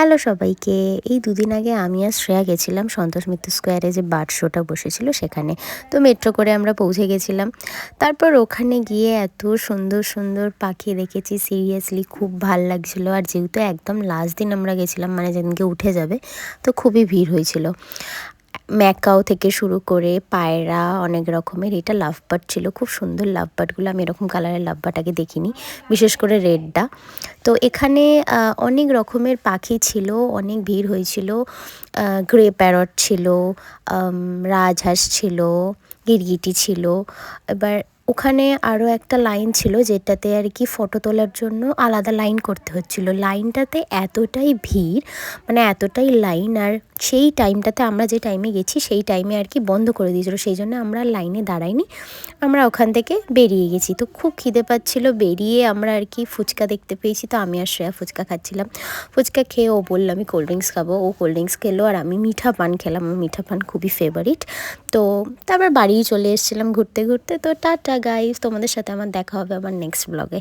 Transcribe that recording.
Hello সবাইকে। এই দুদিন আগে আমি আর শ্রেয়া গেছিলাম সন্তোষ মিত্র স্কোয়ারে যে বার্ড শোটা বসেছিল সেখানে। তো মেট্রো করে আমরা পৌঁছে গেছিলাম। তারপর ওখানে গিয়ে এত সুন্দর সুন্দর পাখি দেখেছি, সিরিয়াসলি খুব ভাল লাগছিল। আর যেহেতু একদম লাস্ট দিন আমরা গেছিলাম, মানে যেদিনকে উঠে যাবে, তো খুবই ভিড় হয়েছিল। ম্যাকাও থেকে শুরু করে পায়রা অনেক রকমের, এটা লাভ বার্ড ছিল, খুব সুন্দর লাভ বার্ডগুলো। আমি এরকম কালারের লাভ বার্ড আগে দেখিনি, বিশেষ করে রেডটা। তো এখানে অনেক রকমের পাখি ছিল, অনেক ভিড় হয়েছিল। গ্রে প্যারট ছিল, রাজহাঁস ছিল, গিরগিটি ছিল। এবার ওখানে আরও একটা লাইন ছিল যেটাতে আর কি ফটো তোলার জন্য আলাদা লাইন করতে হচ্ছিলো। লাইনটাতে এতটাই ভিড়, মানে এতটাই লাইন, আর সেই টাইমটাতে আমরা যে টাইমে গেছি সেই টাইমে আর কি বন্ধ করে দিয়েছিলো, সেই জন্য আমরা লাইনে দাঁড়াইনি, আমরা ওখান থেকে বেরিয়ে গেছি। তো খুব খিদে পাচ্ছিলো, বেরিয়ে আমরা আর কি ফুচকা দেখতে পেয়েছি, তো আমি আর শ্রেয়া ফুচকা খাচ্ছিলাম। ফুচকা খেয়ে ও বললো আমি কোল্ড ড্রিঙ্কস খাবো, ও কোল্ড ড্রিঙ্কস খেলো, আর আমি মিঠা পান খেলাম, আমার মিঠা পান খুবই ফেভারিট। তো তারপর বাড়িই চলে এসেছিলাম ঘুরতে ঘুরতে। তো টাটা গাইস, তোমাদের সাথে আমার দেখা হবে আবার নেক্সট ব্লগে।